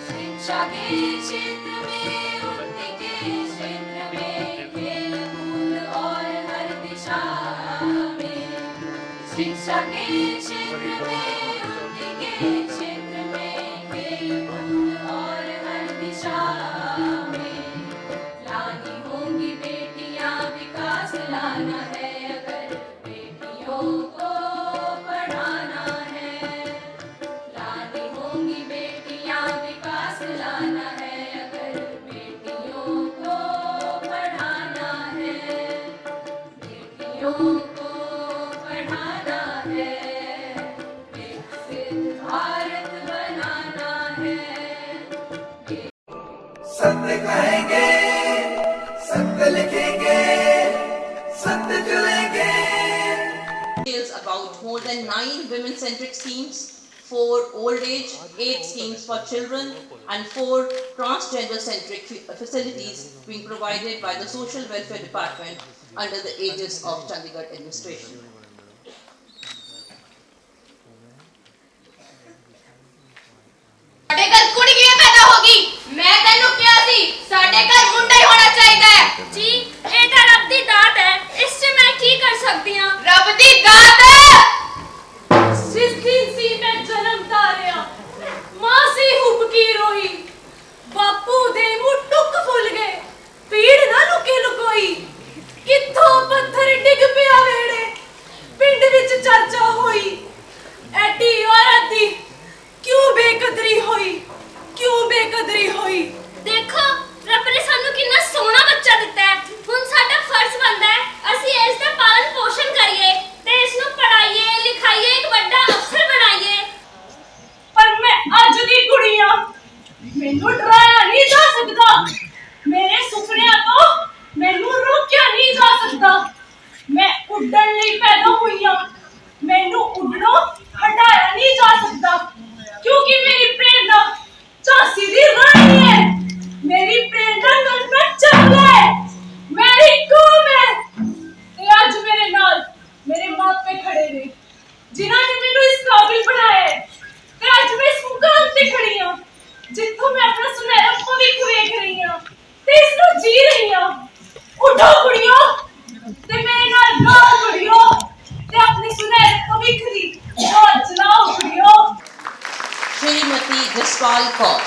शिक्षा के क्षेत्र में उन्नति के क्षेत्र में खेल कूद और हर दिशा में। शिक्षा के क्षेत्र में उन्नति के क्षेत्र में खेल कूद और हर दिशा में। लानी होंगी बेटियां विकास लाना है अगर बेटियों को पढ़ाना है। लानी होंगी बेटियां विकास लाना है अगर बेटियों को पढ़ाना है। बेटियों को पढ़ाना है, विकसित भारत बनाना है। सत्य कहेंगे, सत्य लिखेंगे, सत्य चलेंगे। Details about more than 9 women-centric schemes, 4 old age, 8 schemes for children, and 4 transgender-centric facilities being provided by the Social Welfare Department under the aegis of Chandigarh administration. ਸਾਡੇ ਘਰ ਕੁੜੀ ਕਿਵੇਂ ਪੈਦਾ ਹੋਗੀ? ਮੈਂ ਤੈਨੂੰ ਕਿਹਾ ਸੀ ਸਾਡੇ ਘਰ ਮੁੰਡਾ ਹੀ ਹੋਣਾ ਚਾਹੀਦਾ ਹੈ। ਜੀ ਇਹ ਤਾਂ ਰੱਬ ਦੀ ਦਾਤ ਹੈ, ਇਸ 'ਚ ਮੈਂ ਕੀ ਕਰ ਸਕਦੀ ਹਾਂ? ਰੱਬ ਦੀ ਦਾਤ जिस दिन सी मैं जन्म धारिया मां सी हुबकी रोई, बापू दे मुंह टुक फुल गए, पीड़ ना लुके लुकोई। कित्थों पत्थर डिग पिया वेड़े, पिंड विच चर्चा होई। एडी औरत दी क्यों बेकदरी होई, क्यों बेकदरी होई। ਦੇਖੋ ਰੱਬ ਨੇ ਸਾਨੂੰ ਕਿੰਨਾ ਸੋਹਣਾ ਬੱਚਾ ਦਿੱਤਾ ਹੈ। ਹੁਣ ਸਾਡਾ ਫਰਜ਼ ਬਣਦਾ ਹੈ ਅਸੀਂ ਇਸ ਦਾ ਪਾਲਣ ਪੋਸ਼ਣ ਕਰੀਏ ਤੇ ਇਸ ਨੂੰ ਪੜ੍ਹਾਈਏ ਲਿਖਾਈਏ ਇੱਕ ਵੱਡਾ ਅਫਸਰ ਬਣਾਈਏ। पर मैं अज दी कुड़ी हां, मैनू डराया नहीं जा सकता। मेरे सुपनियां तो मैनू रोकिया नहीं जा सकता। मैं उड़न लई पैदा हुई हां, मैनू उड़नों हटाया नहीं जा सकता क्योंकि मेरी प्रेरणा झांसी दी रानी है। मेरी प्रेरणा कल्पना चावला है, मेरी कौम है। ते अज मेरे नाल मेरे मापे खड़े ने जिन्हां ने मैनू इस काबिल बनाया है। ते अज मैं इस मुकाम ते खड़ी हां जित्थों मैं अपना सुनहरा भविख वेख रही हां ते इस नूं जी रही हां। उठो कुड़ियो ते मेरे नाल गाओ कुड़ियो ते अपने सुनहरे भविख दी दौड़ चलाओ कुड़ियो। Srimati Jaspal Kaur.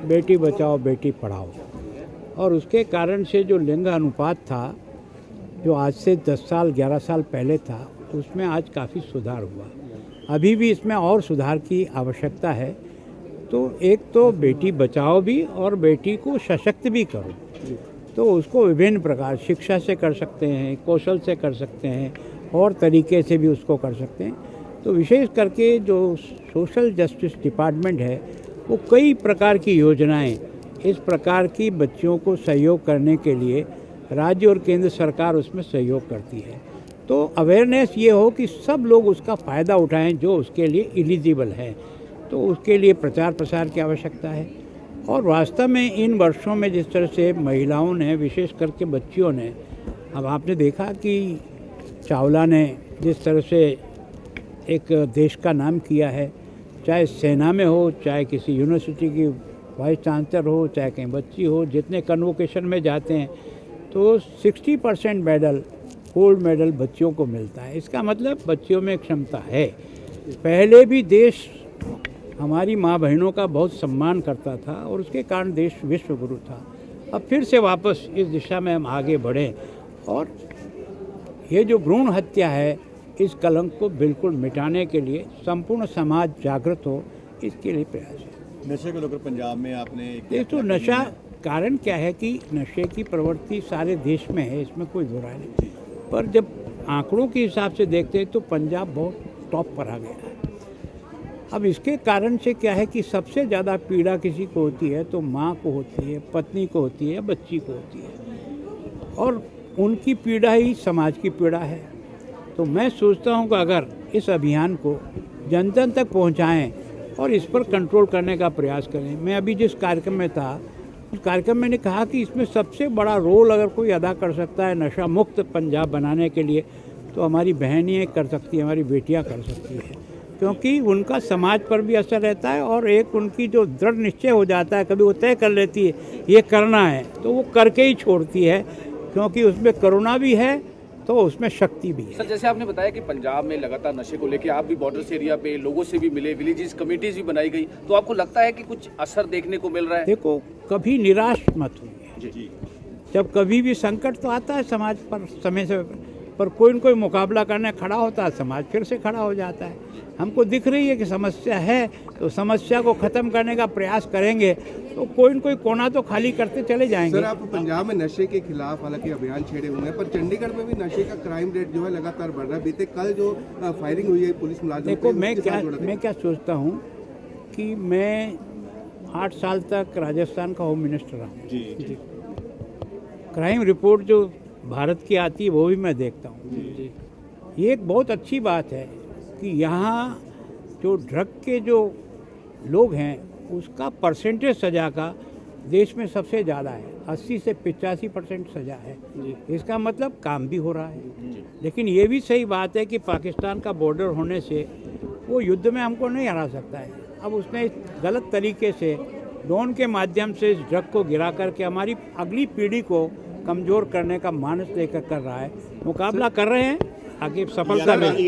Beti Bachao Beti Padhao, और उसके कारण से जो लिंग अनुपात था जो आज से 10 साल 11 साल पहले था उसमें आज काफ़ी सुधार हुआ। अभी भी इसमें और सुधार की आवश्यकता है। तो एक तो बेटी बचाओ भी और बेटी को सशक्त भी करो। तो उसको विभिन्न प्रकार शिक्षा से कर सकते हैं, कौशल से कर सकते हैं, और तरीके से भी उसको कर सकते हैं। तो विशेष करके जो सोशल जस्टिस डिपार्टमेंट है वो कई प्रकार की योजनाएं इस प्रकार की बच्चियों को सहयोग करने के लिए राज्य और केंद्र सरकार उसमें सहयोग करती है। तो अवेयरनेस ये हो कि सब लोग उसका फ़ायदा उठाएं जो उसके लिए एलिजिबल है। तो उसके लिए प्रचार प्रसार की आवश्यकता है। और वास्तव में इन वर्षों में जिस तरह से महिलाओं ने, विशेष करके बच्चियों ने, अब आपने देखा कि चावला ने जिस तरह से एक देश का नाम किया है, चाहे सेना में हो, चाहे किसी यूनिवर्सिटी की वाइस चांसलर हो, चाहे कहीं बच्ची हो, जितने कन्वोकेशन में जाते हैं तो 60% मेडल, गोल्ड मेडल बच्चियों को मिलता है। इसका मतलब बच्चियों में क्षमता है। पहले भी देश हमारी माँ बहनों का बहुत सम्मान करता था और उसके कारण देश विश्व गुरु था। अब फिर से वापस इस दिशा में हम आगे बढ़ें और ये जो भ्रूण हत्या है इस कलंक को बिल्कुल मिटाने के लिए संपूर्ण समाज जागृत हो, इसके लिए प्रयास है। नशे को लेकर पंजाब में आपने ये तो नशा कारण क्या है कि नशे की प्रवृत्ति सारे देश में है, इसमें कोई बुराई नहीं। पर जब आंकड़ों के हिसाब से देखते हैं तो पंजाब बहुत टॉप पर आ गया है। अब इसके कारण से क्या है कि सबसे ज़्यादा पीड़ा किसी को होती है तो माँ को होती है, पत्नी को होती है, बच्ची को होती है, और उनकी पीड़ा ही समाज की पीड़ा है। तो मैं सोचता हूँ कि अगर इस अभियान को जन जन तक पहुँचाएँ और इस पर कंट्रोल करने का प्रयास करें। मैं अभी जिस कार्यक्रम में था उस कार्यक्रम में मैंने कहा कि इसमें सबसे बड़ा रोल अगर कोई अदा कर सकता है नशा मुक्त पंजाब बनाने के लिए तो हमारी बहनें कर सकती हैं, हमारी बेटियां कर सकती हैं, क्योंकि उनका समाज पर भी असर रहता है और एक उनकी जो दृढ़ निश्चय हो जाता है, कभी वो तय कर लेती है ये करना है तो वो करके ही छोड़ती है, क्योंकि उसमें करुणा भी है तो उसमें शक्ति भी है। सर, जैसे आपने बताया कि पंजाब में लगातार नशे को लेकर आप भी बॉर्डर्स एरिया पे लोगों से भी मिले, विलेजेस कमेटीज भी बनाई गई, तो आपको लगता है कि कुछ असर देखने को मिल रहा है? देखो, कभी निराश मत होइए। जब कभी भी संकट तो आता है समाज पर समय से, पर कोई न कोई मुकाबला करने खड़ा होता है, समाज फिर से खड़ा हो जाता है। हमको दिख रही है कि समस्या है तो समस्या को ख़त्म करने का प्रयास करेंगे तो कोई न कोई कोना तो खाली करते चले जाएंगे। सर, आप पंजाब में नशे के खिलाफ हालांकि अभियान छेड़े हुए हैं, पर चंडीगढ़ में भी नशे का क्राइम रेट जो है लगातार बढ़ रहा है। बीते कल जो फायरिंग हुई है पुलिस मुलाजिम, देखो, मैं क्या सोचता हूँ कि मैं 8 साल तक राजस्थान का होम मिनिस्टर रहा हूँ जी। क्राइम रिपोर्ट जो भारत की आती है वो भी मैं देखता हूँ। ये एक बहुत अच्छी बात है कि यहाँ जो ड्रग के जो लोग हैं उसका परसेंटेज सज़ा का देश में सबसे ज़्यादा है, 80 से 85% सज़ा है। इसका मतलब काम भी हो रहा है। लेकिन ये भी सही बात है कि पाकिस्तान का बॉर्डर होने से वो युद्ध में हमको नहीं हरा सकता है। अब उसने गलत तरीके से ड्रोन के माध्यम से इस ड्रग को गिरा करके हमारी अगली पीढ़ी को कमज़ोर करने का मानस लेकर कर रहा है। मुकाबला कर रहे हैं, आगे सफलता मिलेगी।